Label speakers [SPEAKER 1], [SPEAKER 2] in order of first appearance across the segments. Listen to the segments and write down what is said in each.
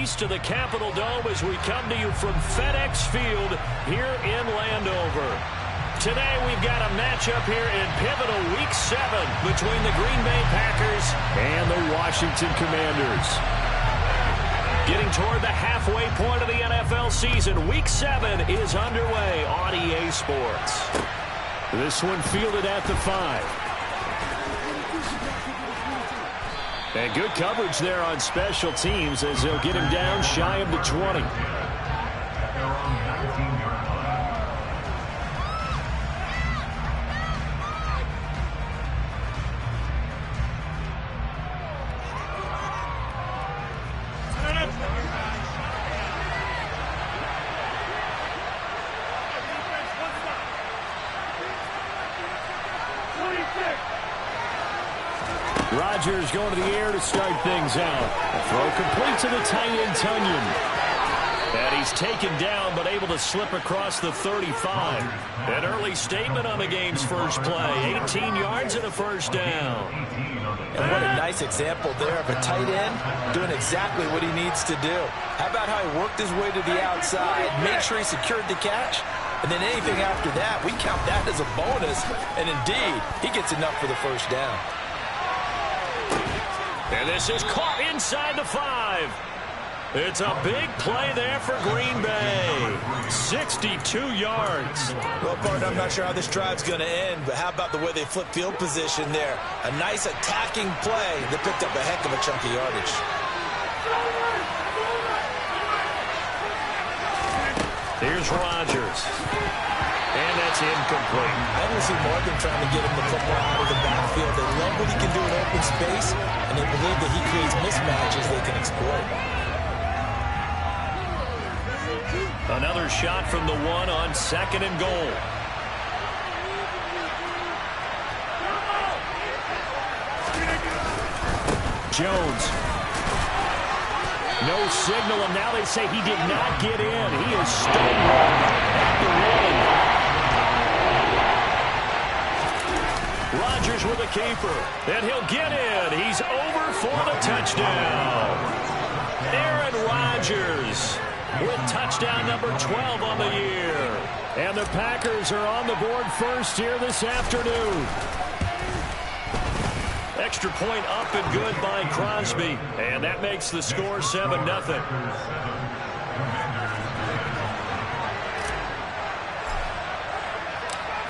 [SPEAKER 1] east of the Capitol Dome as we come to you from FedEx Field here in Landover. Today we've got a matchup here in pivotal Week 7 between the Green Bay Packers and the Washington Commanders. Getting toward the halfway point of the NFL season, Week 7 is underway on EA Sports. This one fielded at the 5. And good coverage there on special teams as they'll get him down shy of the 20. Rodgers going to the air to start things out. The throw complete to the tight end, Tunyon. And he's taken down but able to slip across the 35. An early statement on the game's first play. 18 yards and a first down.
[SPEAKER 2] And what a nice example there of a tight end doing exactly what he needs to do. How about how he worked his way to the outside, made sure he secured the catch, and then anything after that, we count that as a bonus. And indeed, he gets enough for the first down.
[SPEAKER 1] And this is caught inside the 5. It's a big play there for Green Bay. 62 yards.
[SPEAKER 2] Well, partner, I'm not sure how this drive's going to end, but how about the way they flip field position there? A nice attacking play that picked up a heck of a chunk of yardage.
[SPEAKER 1] Here's Rodgers. And that's incomplete.
[SPEAKER 2] I don't see Morgan trying to get him the football out of the backfield. They love what he can do in open space, and they believe that he creates mismatches they can exploit.
[SPEAKER 1] Another shot from the 1 on 2nd and goal. Jones. No signal, and now they say he did not get in. He is stonewalled at the 1. Rodgers with a keeper, and he'll get in. He's over for the touchdown. Aaron Rodgers with touchdown number 12 on the year. And the Packers are on the board first here this afternoon. Extra point up and good by Crosby. And that makes the score 7-0.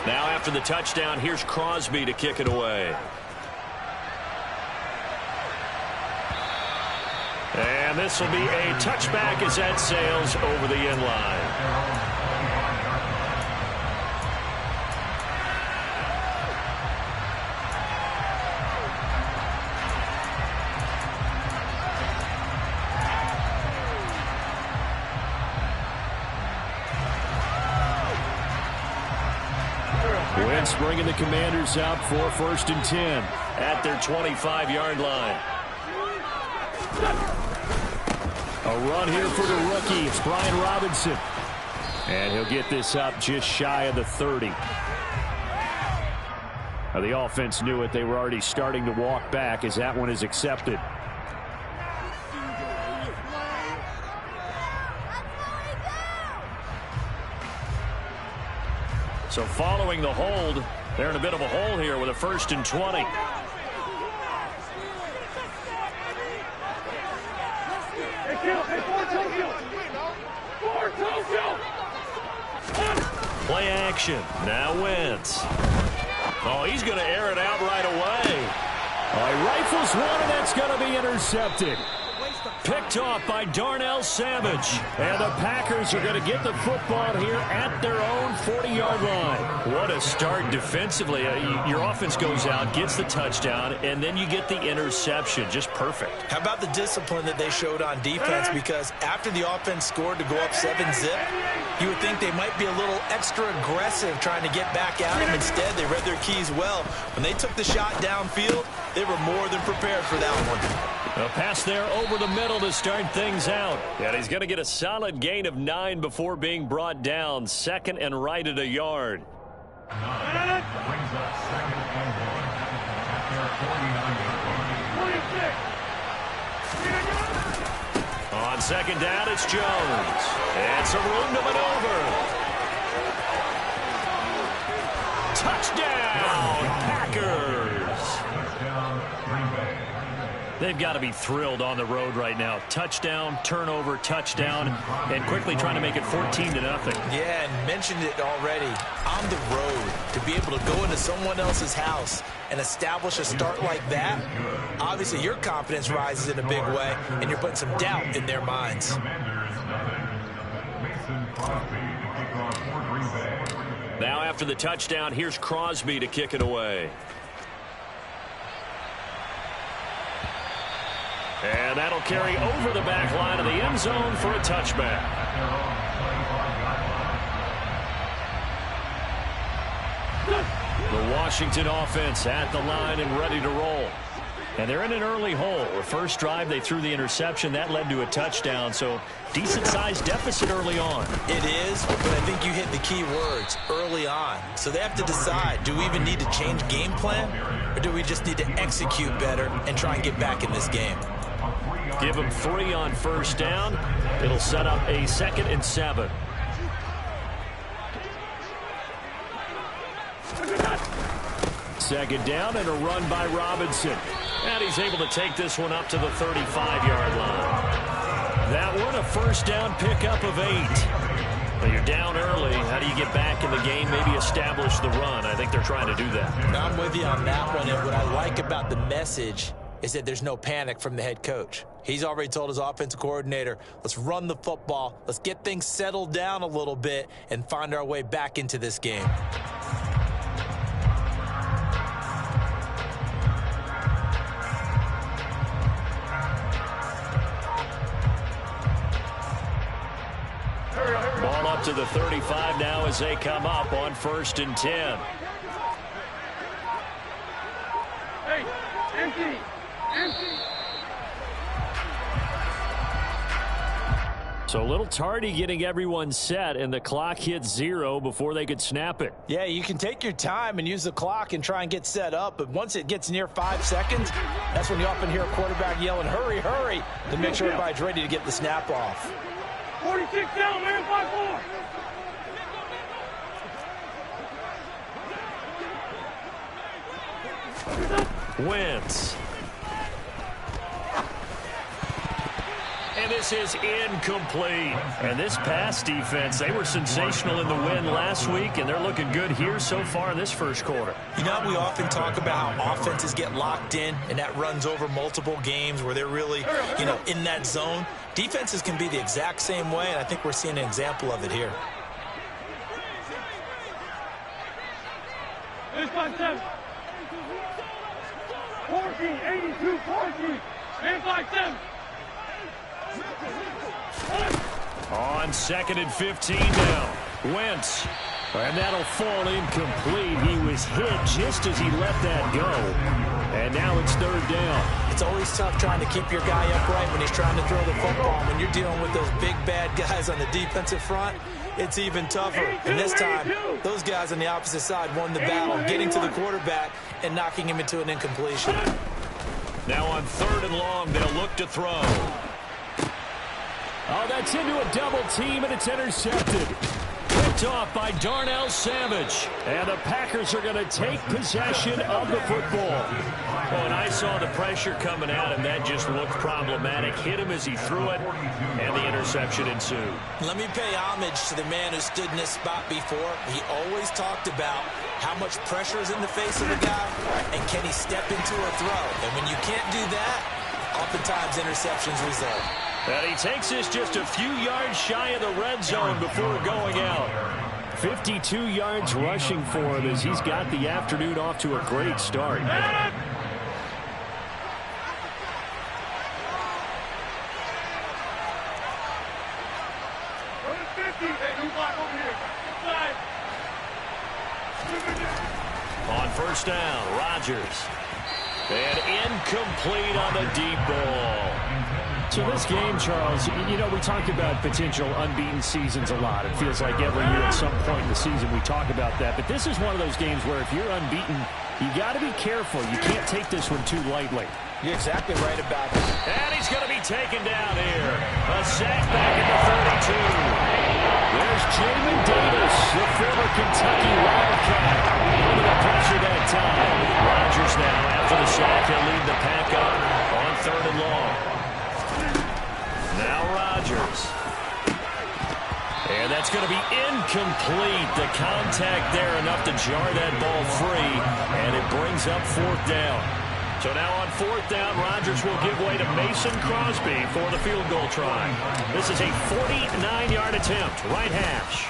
[SPEAKER 1] Now after the touchdown, here's Crosby to kick it away. And this will be a touchback as that sails over the end line. Wentz bringing the Commanders out for 1st and 10 at their 25-yard line. A run here for the rookie. It's Brian Robinson. And he'll get this up just shy of the 30. Now, the offense knew it. They were already starting to walk back as that one is accepted. So following the hold, they're in a bit of a hole here with a 1st and 20. Play action. Now Wentz. Oh, he's going to air it out right away. Oh, he rifles one, and that's going to be intercepted. Picked off by Darnell Savage. And the Packers are going to get the football here at their own 40-yard line. What a start defensively. Your offense goes out, gets the touchdown, and then you get the interception. Just perfect. How about the discipline that they showed on defense? Because after the offense scored to go up 7-zip, you would think they might be a little extra aggressive trying to get back at them. Instead, they read their keys well. When they took the shot downfield, they were more than prepared for that one. A pass there over the middle to start things out. And he's going to get a solid gain of 9 before being brought down. 2nd and right at a yard.
[SPEAKER 3] Brings up 2nd and 1 at their 49-yard line.
[SPEAKER 1] On second down, it's Jones. And some room to maneuver. Touchdown, Packers. They've got to be thrilled on the road right now. Touchdown, turnover, touchdown, and quickly trying to make it 14-0.
[SPEAKER 2] Yeah, and mentioned it already. On the road, to be able to go into someone else's house and establish a start like that, obviously your confidence rises in a big way, and you're putting some doubt in their minds.
[SPEAKER 1] Now after the touchdown, here's Crosby to kick it away. And that'll carry over the back line of the end zone for a touchback. The Washington offense at the line and ready to roll. And they're in an early hole. The first drive, they threw the interception. That led to a touchdown, so decent-sized deficit early on.
[SPEAKER 2] It is, but I think you hit the key words, early on. So they have to decide, do we even need to change game plan, or do we just need to execute better and try and get back in this game?
[SPEAKER 1] Give them 3 on first down. It'll set up a 2nd and 7. Second down and a run by Robinson. And he's able to take this one up to the 35-yard line. That one a first down pickup of 8. Well, you're down early. How do you get back in the game, maybe establish the run? I think they're trying to do that.
[SPEAKER 2] I'm with you on that one, and what I like about the message is that there's no panic from the head coach. He's already told his offensive coordinator, let's run the football, let's get things settled down a little bit and find our way back into this game.
[SPEAKER 1] Ball up to the 35 now as they come up on 1st and 10.
[SPEAKER 3] Hey, empty.
[SPEAKER 1] So a little tardy getting everyone set, and the clock hit 0 before they could snap it.
[SPEAKER 2] Yeah, you can take your time and use the clock and try and get set up, but once it gets near 5 seconds, that's when you often hear a quarterback yelling, hurry, hurry, to make sure everybody's ready to get the snap off.
[SPEAKER 3] 46 down, man, 5-4.
[SPEAKER 1] Wentz. And this is incomplete. And this pass defense, they were sensational in the win last week, and they're looking good here so far in this first quarter.
[SPEAKER 2] You know, we often talk about how offenses get locked in, and that runs over multiple games where they're really, in that zone. Defenses can be the exact same way, and I think we're seeing an example of it here.
[SPEAKER 3] This by 7. 14, 82, 14. Man, 5-7.
[SPEAKER 1] On 2nd and 15 now. Wentz. And that'll fall incomplete. He was hit just as he let that go. And now it's 3rd down.
[SPEAKER 2] It's always tough trying to keep your guy upright when he's trying to throw the football. When you're dealing with those big, bad guys on the defensive front, it's even tougher. And this time, those guys on the opposite side won the battle, getting to the quarterback and knocking him into an incompletion.
[SPEAKER 1] Now on 3rd and long, they'll look to throw. Oh, that's into a double team, and it's intercepted. Picked off by Darnell Savage. And the Packers are going to take possession of the football. Oh, and I saw the pressure coming at him. That just looked problematic. Hit him as he threw it, and the interception ensued.
[SPEAKER 2] Let me pay homage to the man who stood in this spot before. He always talked about how much pressure is in the face of a guy, and can he step into a throw. And when you can't do that, oftentimes interceptions result.
[SPEAKER 1] And he takes this just a few yards shy of the red zone before going out. 52 yards rushing for him as he's got the afternoon off to a great start. On 1st down, Rodgers. And incomplete on the deep ball. So this game, Charles, we talk about potential unbeaten seasons a lot. It feels like every year at some point in the season we talk about that. But this is one of those games where if you're unbeaten, you got to be careful. You can't take this one too lightly.
[SPEAKER 2] You're exactly right about it.
[SPEAKER 1] And he's going to be taken down here. A sack back at the 32. There's Jamin Davis, the former Kentucky Wildcat. Under the pressure that time. Rodgers now, after the sack, he'll lead the pack up on 3rd and long. Now Rodgers. And that's going to be incomplete. The contact there enough to jar that ball free. And it brings up 4th down. So now on 4th down, Rodgers will give way to Mason Crosby for the field goal try. This is a 49-yard attempt, right hash.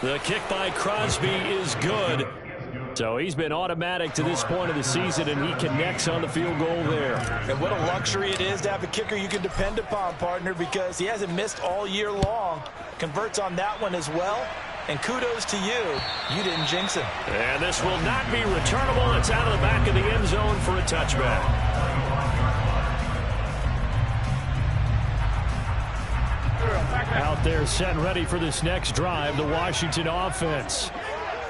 [SPEAKER 1] The kick by Crosby is good. So he's been automatic to this point of the season, and he connects on the field goal there.
[SPEAKER 2] And what a luxury it is to have a kicker you can depend upon, partner, because he hasn't missed all year long. Converts on that one as well. And kudos to you. You didn't jinx him.
[SPEAKER 1] And this will not be returnable. It's out of the back of the end zone for a touchback. Out there set and ready for this next drive, the Washington offense.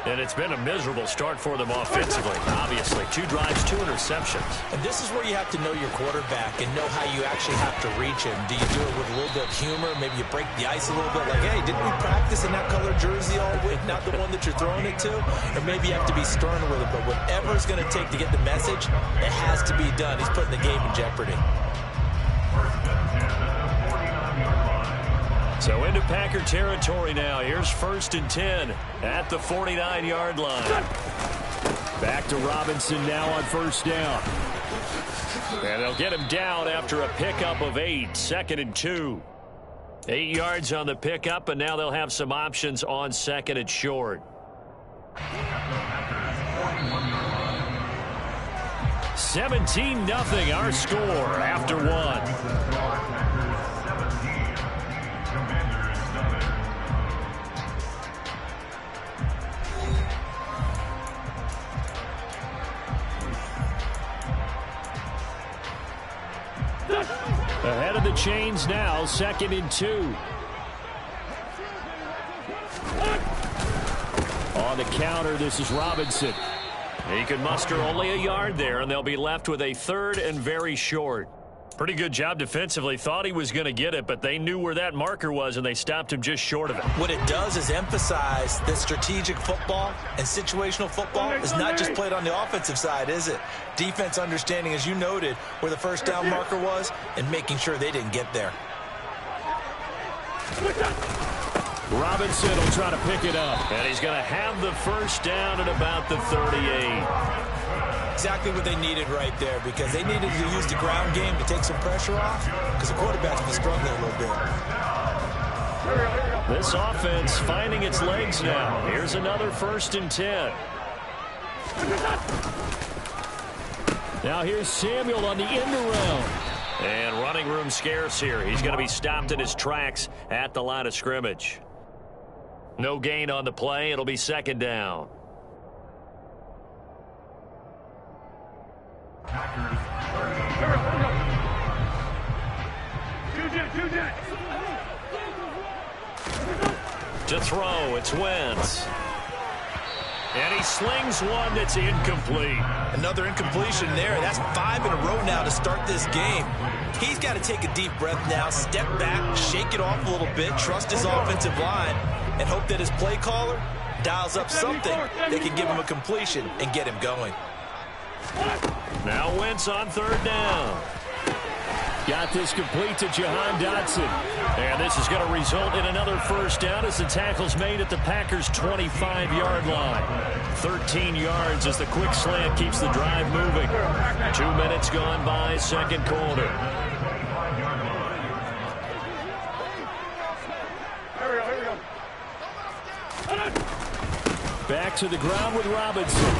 [SPEAKER 1] And it's been a miserable start for them offensively, obviously. 2 drives, 2 interceptions.
[SPEAKER 2] And this is where you have to know your quarterback and know how you actually have to reach him. Do you do it with a little bit of humor? Maybe you break the ice a little bit. Like, hey, didn't we practice in that color jersey all week? Not the one that you're throwing it to? Or maybe you have to be stern with it. But whatever it's going to take to get the message, it has to be done. He's putting the game in jeopardy.
[SPEAKER 1] So into Packer territory now. Here's 1st and 10 at the 49-yard line. Back to Robinson now on 1st down. And they'll get him down after a pickup of 8. 2nd and 2. 8 yards on the pickup, and now they'll have some options on 2nd and short. 17-0 our score after 1. Ahead of the chains now, 2nd and 2. On the counter, this is Robinson. He can muster only a yard there, and they'll be left with a 3rd and very short. Pretty good job defensively. Thought he was going to get it, but they knew where that marker was, and they stopped him just short of it.
[SPEAKER 2] What it does is emphasize that strategic football and situational football is not just played on the offensive side, is it? Defense understanding, as you noted, where the 1st down marker was and making sure they didn't get there.
[SPEAKER 1] Robinson will try to pick it up, and he's going to have the 1st down at about the 38.
[SPEAKER 2] Exactly what they needed right there, because they needed to use the ground game to take some pressure off, because the quarterback's been struggling a little bit.
[SPEAKER 1] This offense finding its legs now. Here's another 1st and 10. Now here's Samuel on the end around. And running room scarce here. He's going to be stopped in his tracks at the line of scrimmage. No gain on the play. It'll be 2nd down. To throw, it's Wentz. And he slings one that's incomplete.
[SPEAKER 2] Another incompletion there. That's 5 in a row now to start this game. He's got to take a deep breath now, step back, shake it off a little bit, trust his offensive line, and hope that his play caller dials up something that can give him a completion and get him going.
[SPEAKER 1] Now Wentz on 3rd down. Got this complete to Jahan Dotson. And this is going to result in another 1st down as the tackle's made at the Packers' 25-yard line. 13 yards as the quick slant keeps the drive moving. 2 minutes gone by, 2nd quarter. Back to the ground with Robinson.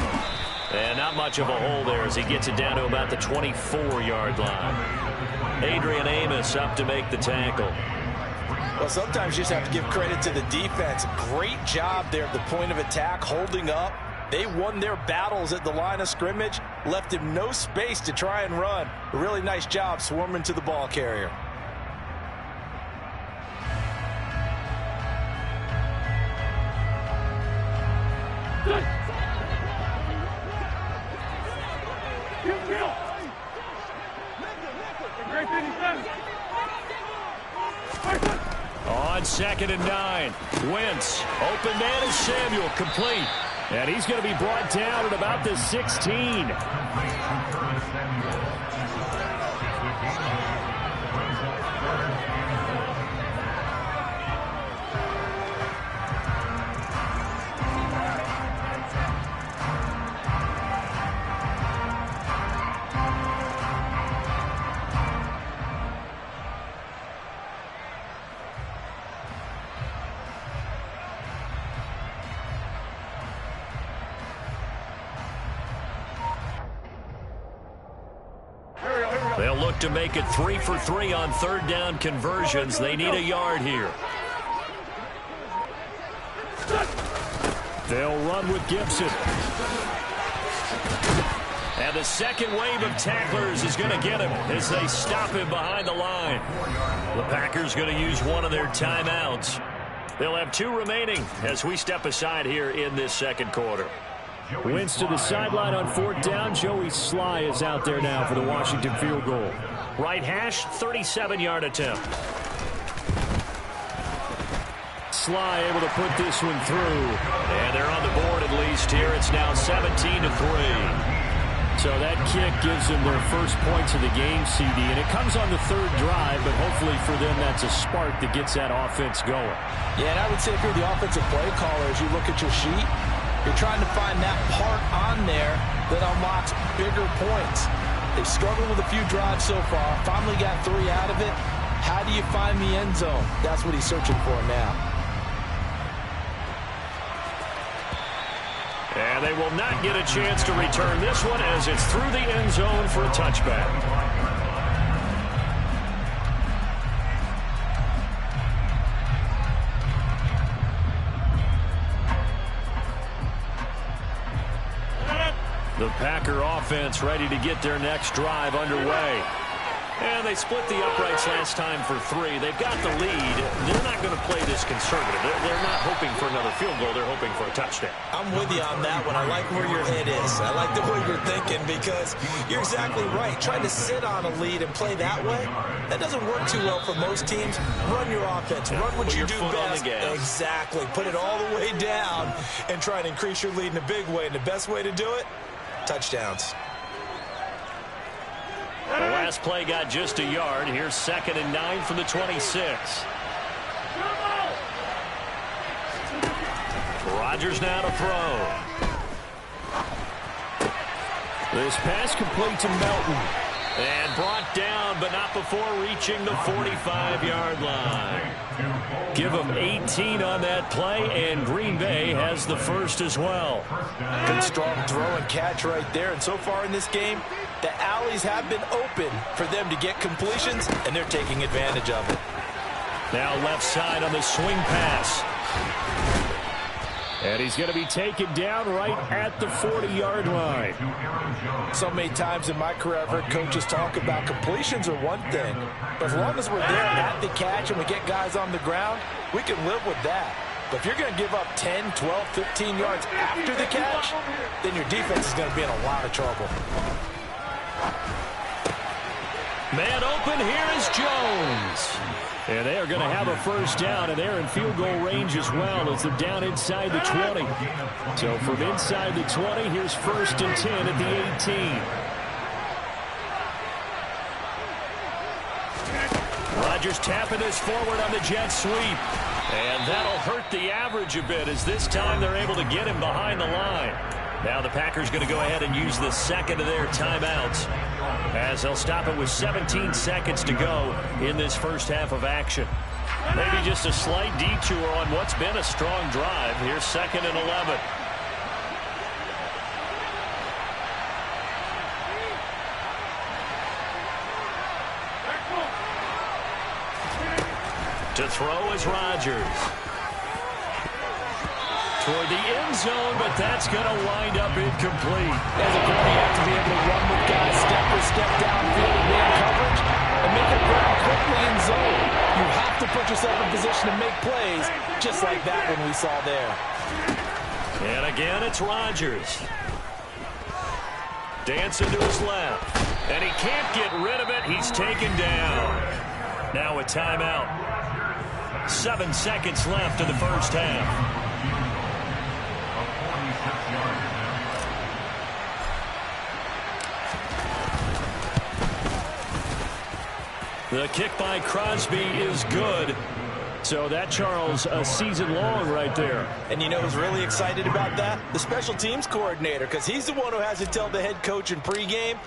[SPEAKER 1] And not much of a hole there as he gets it down to about the 24-yard line. Adrian Amos up to make the tackle.
[SPEAKER 2] Well, sometimes you just have to give credit to the defense. Great job there at the point of attack, holding up. They won their battles at the line of scrimmage, left him no space to try and run. A really nice job swarming to the ball carrier.
[SPEAKER 1] on 2nd and 9. Wentz, open man is Samuel, complete. And he's going to be brought down at about the 16. They'll look to make it 3 for 3 on 3rd down conversions. They need a yard here. They'll run with Gibson. And the second wave of tacklers is going to get him as they stop him behind the line. The Packers going to use one of their timeouts. They'll have 2 remaining as we step aside here in this second quarter. Wentz to the sideline on 4th down. Joey Sly is out there now for the Washington field goal. Right hash, 37-yard attempt. Sly able to put this one through. And they're on the board at least here. It's now 17-3. So that kick gives them their first points of the game, CD. And it comes on the 3rd drive, but hopefully for them that's a spark that gets that offense going.
[SPEAKER 2] Yeah, and I would say if you're the offensive play caller, as you look at your sheet, you're trying to find that part on there that unlocks bigger points. They've struggled with a few drives so far. Finally got 3 out of it. How do you find the end zone? That's what he's searching for now.
[SPEAKER 1] And they will not get a chance to return this one as it's through the end zone for a touchback. The Packer offense ready to get their next drive underway. And they split the uprights last time for 3. They've got the lead. They're not going to play this conservative. They're not hoping for another field goal. They're hoping for a touchdown.
[SPEAKER 2] I'm with you on that one. I like where your head is. I like the way you're thinking because you're exactly right. Trying to sit on a lead and play that way, that doesn't work too well for most teams. Run your offense. Run what you do best. Exactly. Put it all the way down and try and increase your lead in a big way. And the best way to do it, touchdowns.
[SPEAKER 1] The last play got just a yard. Here's 2nd and 9 from the 26. Rodgers now to throw. This pass complete to Melton. And brought down, but not before reaching the 45-yard line. Give them 18 on that play, and Green Bay has the first as well.
[SPEAKER 2] Good strong throw and catch right there. And so far in this game, the alleys have been open for them to get completions, and they're taking advantage of it.
[SPEAKER 1] Now left side on the swing pass. And he's going to be taken down right at the 40-yard line.
[SPEAKER 2] So many times in my career, I've heard coaches talk about completions are one thing. But as long as we're there at the catch and we get guys on the ground, we can live with that. But if you're going to give up 10, 12, 15 yards after the catch, then your defense is going to be in a lot of trouble.
[SPEAKER 1] Man open, here is Jones. And they are going to have a first down, and they're in field goal range as well as they're down inside the 20. So from inside the 20, here's 1st and 10 at the 18. Rodgers tapping this forward on the jet sweep. And that'll hurt the average a bit as this time they're able to get him behind the line. Now the Packers going to go ahead and use the second of their timeouts as they'll stop it with 17 seconds to go in this first half of action. Maybe just a slight detour on what's been a strong drive. Here's 2nd and 11. To throw is Rodgers. Toward the end zone, but that's going to wind up incomplete.
[SPEAKER 2] As a goal, you have to be able to run with guys step for step downfield and man coverage and make a grab quickly in zone. You have to put yourself in position to make plays, just like that one we saw there.
[SPEAKER 1] And again, it's Rodgers. Dancing to his left. And he can't get rid of it. He's taken down. Now a timeout. 7 seconds left in the first half. The kick by Crosby is good. So that, Charles, a season long right there.
[SPEAKER 2] And you know who's really excited about that? The special teams coordinator, because he's the one who has to tell the head coach in pregame,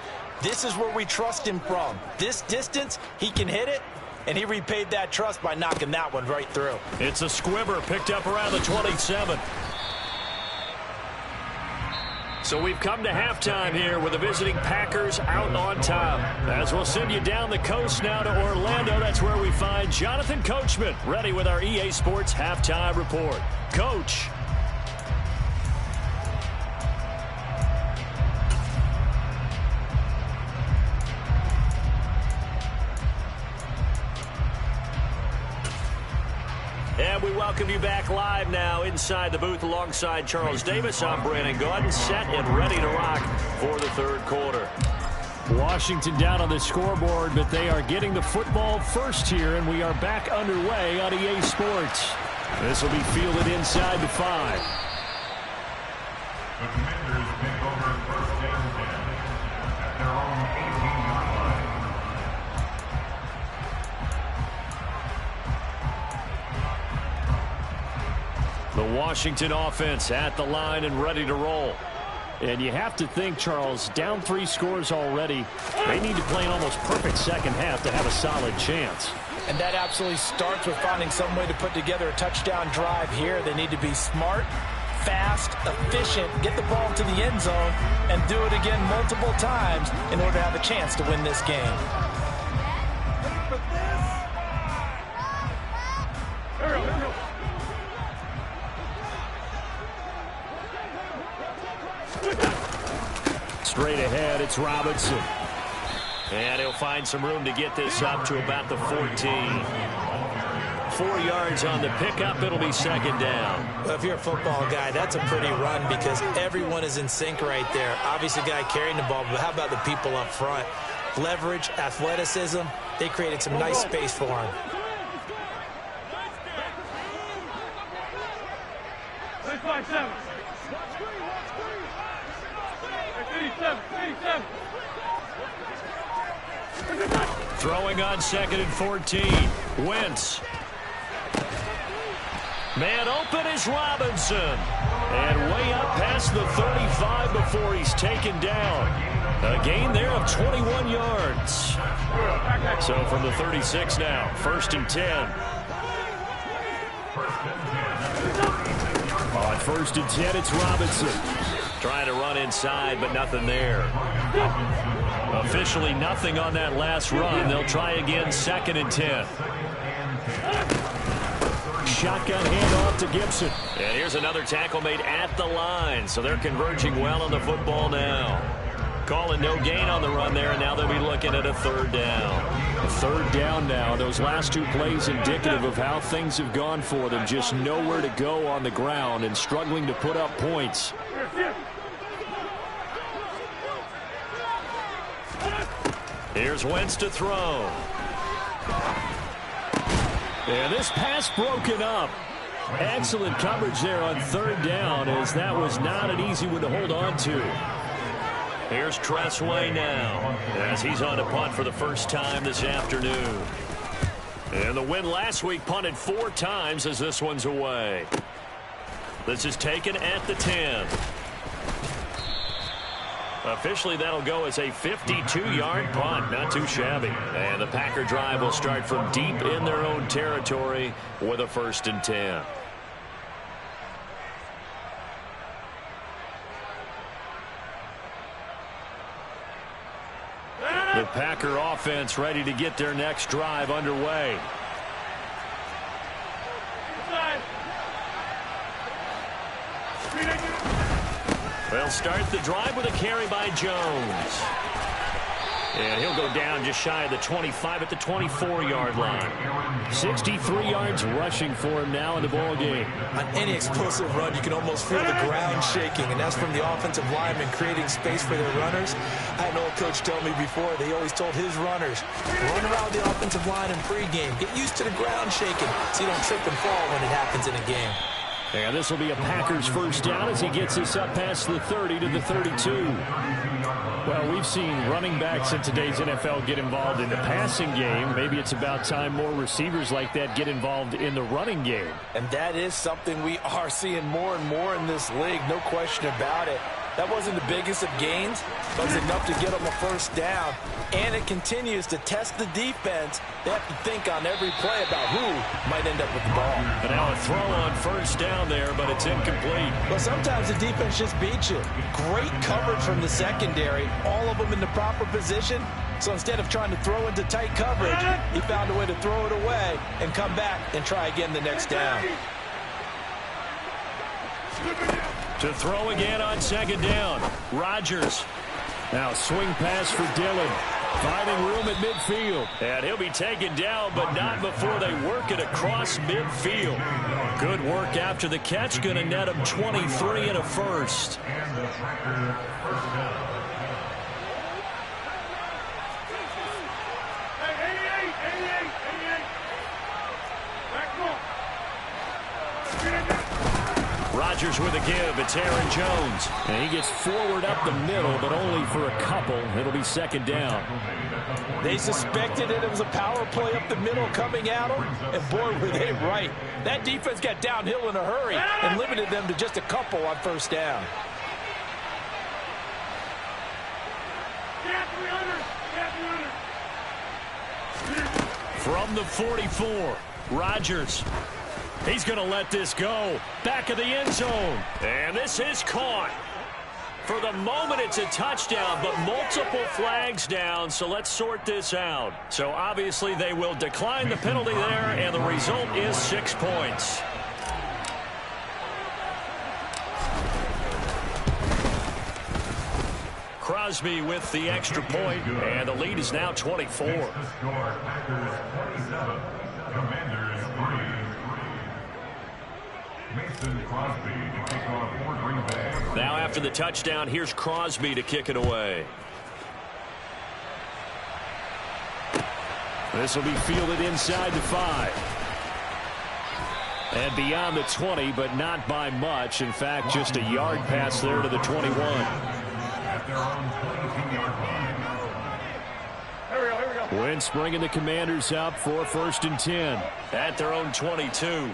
[SPEAKER 2] this is where we trust him from. This distance, he can hit it, and he repaid that trust by knocking that one right through.
[SPEAKER 1] It's a squibber picked up around the 27. So we've come to halftime here with the visiting Packers out on top. As we'll send you down the coast now to Orlando, that's where we find Jonathan Coachman ready with our EA Sports Halftime Report. Coach. And we welcome you back live now inside the booth alongside Charles Davis. I'm Brandon Gaudin, set and ready to rock for the third quarter. Washington down on the scoreboard, but they are getting the football first here, and we are back underway on EA Sports. This will be fielded inside the 5.
[SPEAKER 3] The Commanders pick over first and 10 at their own 18-yard line.
[SPEAKER 1] The Washington offense at the line and ready to roll. And you have to think, Charles, down 3 scores already. They need to play an almost perfect second half to have a solid chance.
[SPEAKER 2] And that absolutely starts with finding some way to put together a touchdown drive here. They need to be smart, fast, efficient, get the ball to the end zone, and do it again multiple times in order to have a chance to win this game.
[SPEAKER 1] Straight ahead, it's Robinson. And he'll find some room to get this up to about the 14. 4 yards on the pickup. It'll be second down.
[SPEAKER 2] Well, if you're a football guy, that's a pretty run because everyone is in sync right there. Obviously, the guy carrying the ball, but how about the people up front? Leverage, athleticism, they created some nice space for him.
[SPEAKER 1] Throwing on 2nd and 14. Wentz. Man open is Robinson. And way up past the 35 before he's taken down. A gain there of 21 yards. So from the 36 now, 1st and 10. On 1st and 10, it's Robinson. Trying to run inside, but nothing there. Officially nothing on that last run. They'll try again, 2nd and 10. Shotgun handoff to Gibson. And here's another tackle made at the line. So they're converging well on the football now. Calling no gain on the run there, and now they'll be looking at a 3rd down. A 3rd down now. Those last 2 plays indicative of how things have gone for them. Just nowhere to go on the ground and struggling to put up points. Here's Wentz to throw. And this pass broken up. Excellent coverage there on 3rd down, as that was not an easy one to hold on to. Here's Tressway now, as he's on a punt for the first time this afternoon. And the win last week punted 4 times as this one's away. This is taken at the 10. Officially, that'll go as a 52-yard punt. Not too shabby. And the Packer drive will start from deep in their own territory with a 1st and 10. The Packer offense ready to get their next drive underway. They'll start the drive with a carry by Jones. And he'll go down just shy of the 25 at the 24-yard line. 63 yards rushing for him now in the ball game.
[SPEAKER 2] On any explosive run, you can almost feel the ground shaking, and that's from the offensive linemen creating space for their runners. I had an old coach tell me before, they always told his runners, run around the offensive line in pregame. Get used to the ground shaking so you don't trip and fall when it happens in a game.
[SPEAKER 1] And this will be a Packers first down as he gets this up past the 30 to the 32. Well, we've seen running backs in today's NFL get involved in the passing game. Maybe it's about time more receivers like that get involved in the running game.
[SPEAKER 2] And that is something we are seeing more and more in this league, no question about it. That wasn't the biggest of gains, but it was enough to get them a first down. And it continues to test the defense. They have to think on every play about who might end up with the ball.
[SPEAKER 1] But now a throw on first down there, but it's incomplete.
[SPEAKER 2] Well, sometimes the defense just beats you. Great coverage from the secondary, all of them in the proper position. So instead of trying to throw into tight coverage, he found a way to throw it away and come back and try again the next down.
[SPEAKER 1] To throw again on second down. Rodgers. Now swing pass for Dillon. Finding room at midfield. And he'll be taken down, but not before they work it across midfield. Good work after the catch. Going to net him 23 and a first. Rodgers with a give. It's Aaron Jones. And he gets forward up the middle, but only for a couple. It'll be second down.
[SPEAKER 2] They suspected it was a power play up the middle coming at them, and boy, were they right. That defense got downhill in a hurry and limited them to just a couple on first down.
[SPEAKER 1] From the 44, Rodgers. He's going to let this go. Back of the end zone. And this is caught. For the moment, it's a touchdown, but multiple flags down, so let's sort this out. So obviously they will decline the penalty there, and the result is 6 points. Crosby with the extra point, and the lead is now 24. Now after the touchdown, here's Crosby to kick it away. This will be fielded inside the 5. And beyond the 20, but not by much. In fact, just a yard pass there to the 21. Wentz bringing the Commanders up for first and 10 at their own 22.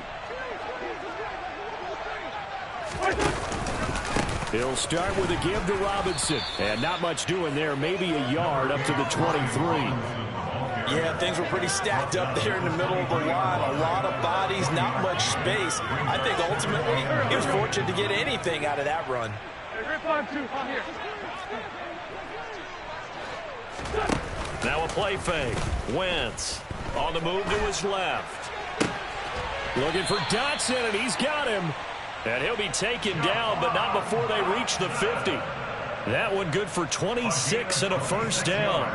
[SPEAKER 1] He'll start with a give to Robinson. And not much doing there. Maybe a yard up to the 23.
[SPEAKER 2] Yeah, things were pretty stacked up there in the middle of the line. A lot of bodies, not much space. I think ultimately he was fortunate to get anything out of that run.
[SPEAKER 1] Now a play fake. Wentz on the move to his left. Looking for Dotson, and he's got him. And he'll be taken down, but not before they reach the 50. That one good for 26 and a first down.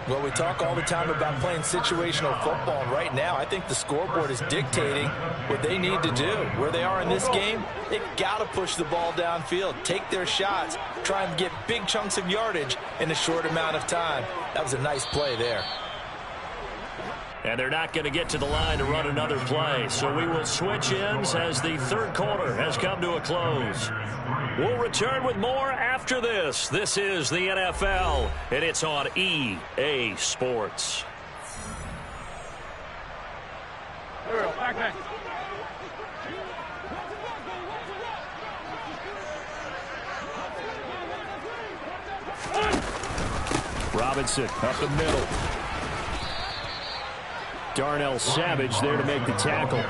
[SPEAKER 2] Well, we talk all the time about playing situational football, and right now I think the scoreboard is dictating what they need to do. Where they are in this game, they've got to push the ball downfield, take their shots, try and get big chunks of yardage in a short amount of time. That was a nice play there.
[SPEAKER 1] And they're not going to get to the line to run another play. So we will switch ends as the third quarter has come to a close. We'll return with more after this. This is the NFL, and it's on EA Sports. Robinson up the middle. Darnell Savage there to make the tackle.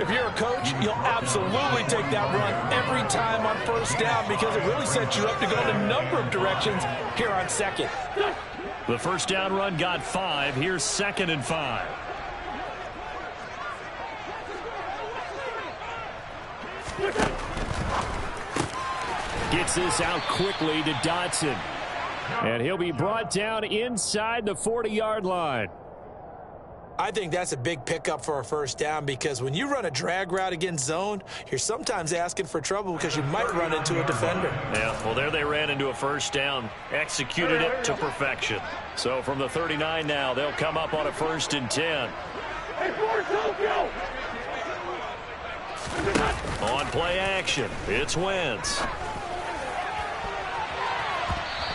[SPEAKER 2] If you're a coach, you'll absolutely take that run every time on first down because it really sets you up to go in a number of directions here on second.
[SPEAKER 1] The first down run got 5. Here's second and 5. Gets this out quickly to Dotson. And he'll be brought down inside the 40-yard line.
[SPEAKER 2] I think that's a big pickup for a first down because when you run a drag route against zone, you're sometimes asking for trouble because you might run into a defender.
[SPEAKER 1] Yeah, well, there they ran into a first down, executed it to perfection. So from the 39 now, they'll come up on a 1st and 10. On play action, it's Wentz.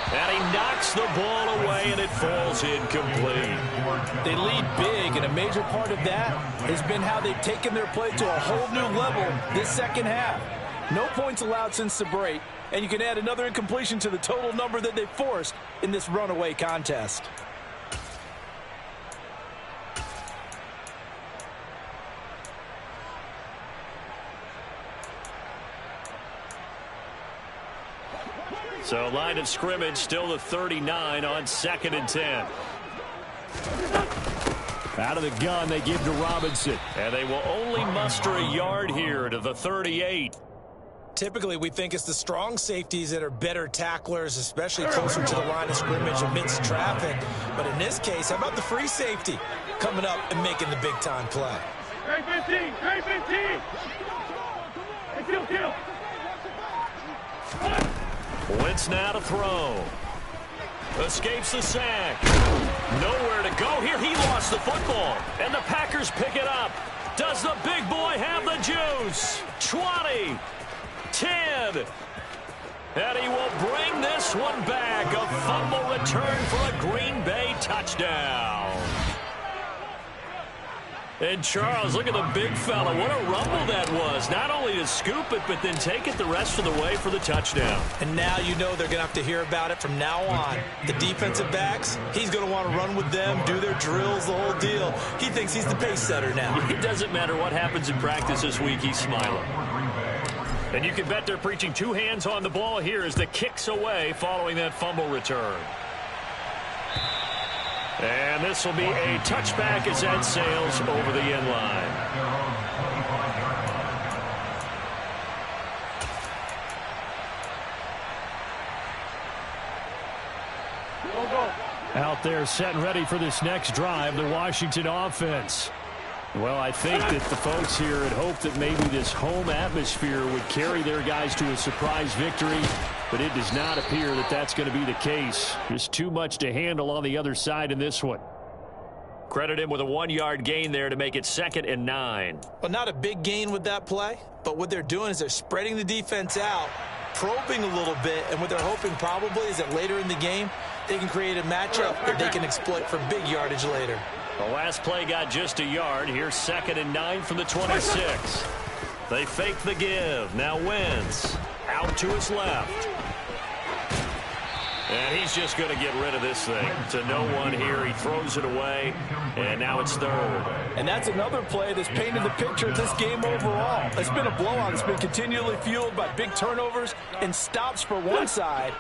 [SPEAKER 1] And he knocks the ball away, and it falls incomplete.
[SPEAKER 2] They lead big, and a major part of that has been how they've taken their play to a whole new level this second half. No points allowed since the break, and you can add another incompletion to the total number that they forced in this runaway contest.
[SPEAKER 1] So line of scrimmage still the 39 on 2nd and 10. Out of the gun they give to Robinson. And they will only muster a yard here to the 38.
[SPEAKER 2] Typically, we think it's the strong safeties that are better tacklers, especially closer to the line of scrimmage amidst traffic. But in this case, how about the free safety coming up and making the big-time play?
[SPEAKER 4] Trey 15! Trey 15! Hey, kill!
[SPEAKER 1] Wentz now to throw. Escapes the sack. Nowhere to go here. He lost the football. And the Packers pick it up. Does the big boy have the juice? 20. 10. And he will bring this one back. A fumble return for a Green Bay touchdown. And Charles, look at the big fella. What a rumble that was. Not only to scoop it, but then take it the rest of the way for the touchdown.
[SPEAKER 2] And now you know they're going to have to hear about it from now on. The defensive backs, he's going to want to run with them, do their drills, the whole deal. He thinks he's the pace setter now.
[SPEAKER 1] It doesn't matter what happens in practice this week, he's smiling. And you can bet they're preaching 2 hands on the ball here as the kick's away following that fumble return. And this will be a touchback as that sails over the end line. Out there set and ready for this next drive, the Washington offense. Well, I think that the folks here had hoped that maybe this home atmosphere would carry their guys to a surprise victory, but it does not appear that that's going to be the case. There's too much to handle on the other side in this one. Credit him with a 1-yard gain there to make it 2nd and 9.
[SPEAKER 2] Well, not a big gain with that play, but what they're doing is they're spreading the defense out, probing a little bit, and what they're hoping probably is that later in the game, they can create a matchup that they can exploit for big yardage later.
[SPEAKER 1] The last play got just a yard. Here's 2nd and 9 from the 26. They fake the give. Now Wentz out to his left. And he's just going to get rid of this thing. To no one here. He throws it away. And now it's 3rd.
[SPEAKER 2] And that's another play that's painted the picture of this game overall. It's been a blowout. It's been continually fueled by big turnovers and stops for one side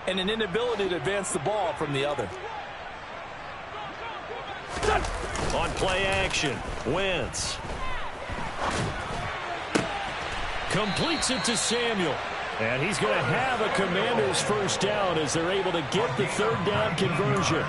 [SPEAKER 2] and an inability to advance the ball from the other.
[SPEAKER 1] On play action, Wentz completes it to Samuel. And he's going to have a Commanders first down as they're able to get the 3rd down conversion.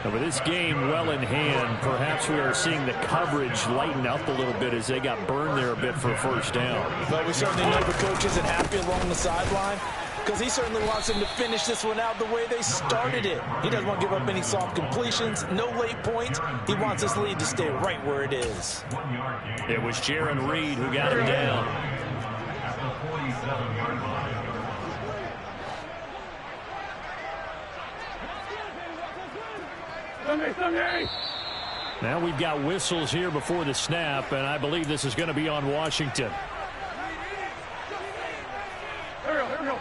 [SPEAKER 1] And with this game well in hand, perhaps we are seeing the coverage lighten up a little bit as they got burned there a bit for a first down.
[SPEAKER 2] But we certainly know the coach isn't happy along the sideline because he certainly wants them to finish this one out the way they started it. He doesn't want to give up any soft completions, no late points. He wants this lead to stay right where it is.
[SPEAKER 1] It was Jaron Reed who got him down.
[SPEAKER 3] At the 47-yard line.
[SPEAKER 1] Now we've got whistles here before the snap, and I believe this is going to be on Washington.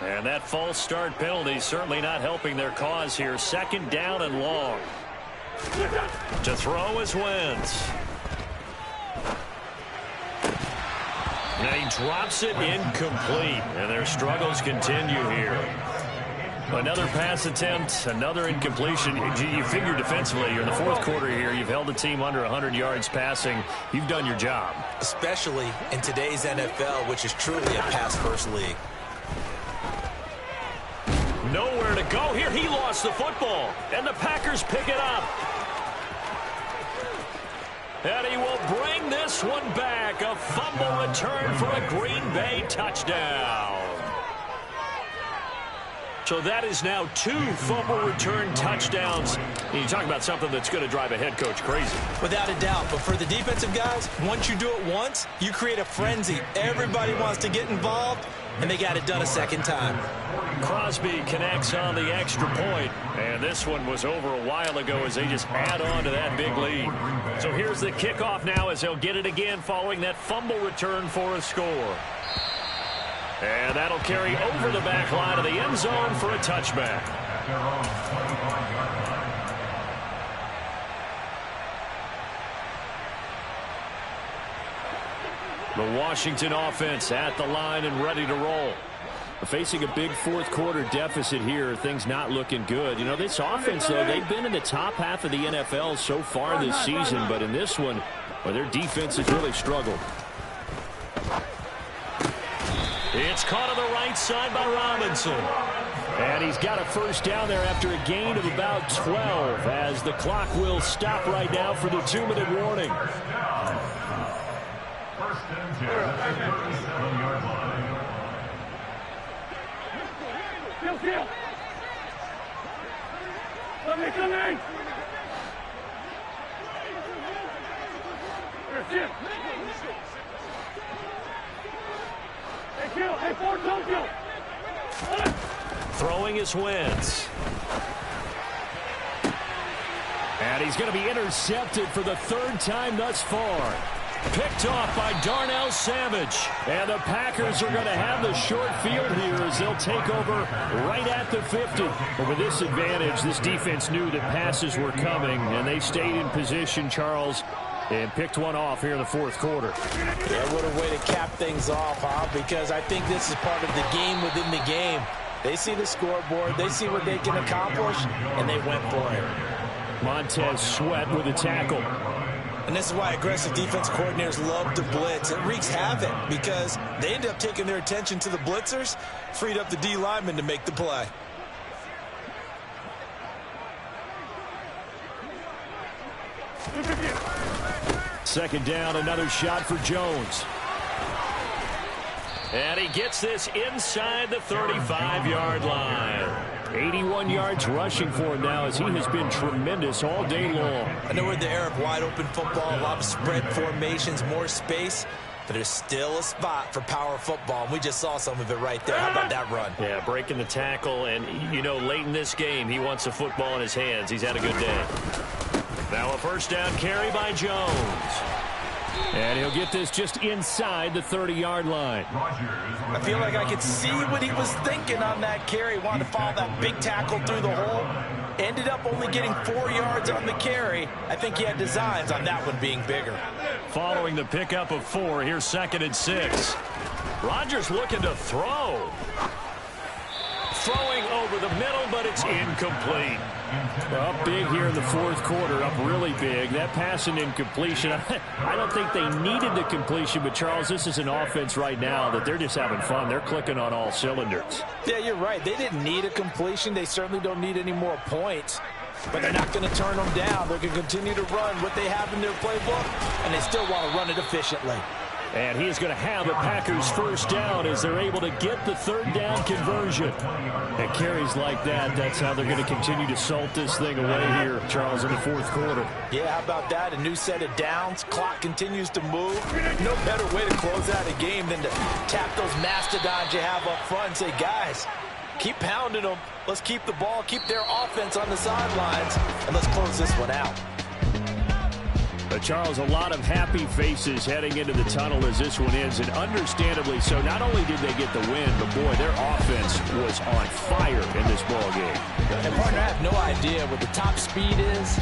[SPEAKER 1] And that false start penalty certainly not helping their cause here. 2nd down and long. To throw is Wentz. Now he drops it incomplete, and their struggles continue here. Another pass attempt, another incompletion. You figure defensively, you're in the 4th quarter here. You've held the team under 100 yards passing. You've done your job.
[SPEAKER 2] Especially in today's NFL, which is truly a pass-first league.
[SPEAKER 1] nowhere to go here. He lost the football, and the Packers pick it up. And he will bring this one back. A fumble return for a Green Bay touchdown. So that is now 2 fumble return touchdowns. You talk about something that's going to drive a head coach crazy.
[SPEAKER 2] Without a doubt. But for the defensive guys, once you do it once, you create a frenzy. Everybody wants to get involved, and they got it done a second time.
[SPEAKER 1] Crosby connects on the extra point. And this one was over a while ago as they just add on to that big lead. So here's the kickoff now as they'll get it again following that fumble return for a score. And that'll carry over the back line of the end zone for a touchback. The Washington offense at the line and ready to roll. Facing a big fourth quarter deficit here, things not looking good. You know, this offense, though, they've been in the top half of the NFL so far this season, but in this one, well, their defense has really struggled. It's caught on the right side by Robinson. And he's got a first down there after a gain of about 12 as the clock will stop right now for the 2-minute warning.
[SPEAKER 3] First and 10 at the 37-yard line.
[SPEAKER 4] Kill. Come in. Hey, kill. Hey, Ford, don't kill.
[SPEAKER 1] Throwing is Wentz. And he's going to be intercepted for the 3rd time thus far. Picked off by Darnell Savage. And the Packers are going to have the short field here as they'll take over right at the 50. But with this advantage, this defense knew that passes were coming, and they stayed in position, Charles, and picked one off here in the fourth quarter.
[SPEAKER 2] Yeah, what a way to cap things off, huh? Because I think this is part of the game within the game. They see the scoreboard, they see what they can accomplish, and they went for it.
[SPEAKER 1] Montez Sweat with a tackle.
[SPEAKER 2] And this is why aggressive defense coordinators love to blitz. It wreaks havoc because they end up taking their attention to the blitzers, freed up the D lineman to make the play.
[SPEAKER 1] Second down, another shot for Jones. And he gets this inside the 35-yard line. 81 yards rushing for him now as he has been tremendous all day long.
[SPEAKER 2] I know we're in the era of wide-open football, a lot of spread formations, more space, but there's still a spot for power football, and we just saw some of it right there. How about that run?
[SPEAKER 1] Yeah, breaking the tackle, and, you know, late in this game, he wants the football in his hands. He's had a good day. Now a first down carry by Jones. And he'll get this just inside the 30-yard line.
[SPEAKER 2] I feel like I could see what he was thinking on that carry. Wanted to follow that big tackle through the hole. Ended up only getting 4 yards on the carry. I think he had designs on that one being bigger.
[SPEAKER 1] Following the pickup of 4, here's 2nd and 6. Rodgers looking to throw. Throwing over the middle, but it's incomplete. Up big here in the fourth quarter, up really big. That pass and incompletion, I don't think they needed the completion, but Charles, this is an offense right now that they're just having fun. They're clicking on all cylinders.
[SPEAKER 2] Yeah, you're right. They didn't need a completion. They certainly don't need any more points, but they're not going to turn them down. They're going to continue to run what they have in their playbook, and they still want to run it efficiently.
[SPEAKER 1] And he's going to have the Packers first down as they're able to get the 3rd down conversion. And carries like that, that's how they're going to continue to salt this thing away here, Charles, in the fourth quarter.
[SPEAKER 2] Yeah, how about that? A new set of downs. Clock continues to move. No better way to close out a game than to tap those mastodons you have up front and say, guys, keep pounding them. Let's keep the ball, keep their offense on the sidelines, and let's close this one out.
[SPEAKER 1] But Charles, a lot of happy faces heading into the tunnel as this one ends, and understandably so. Not only did they get the win, but boy, their offense was on fire in this ball game.
[SPEAKER 2] And partner, I have no idea what the top speed is.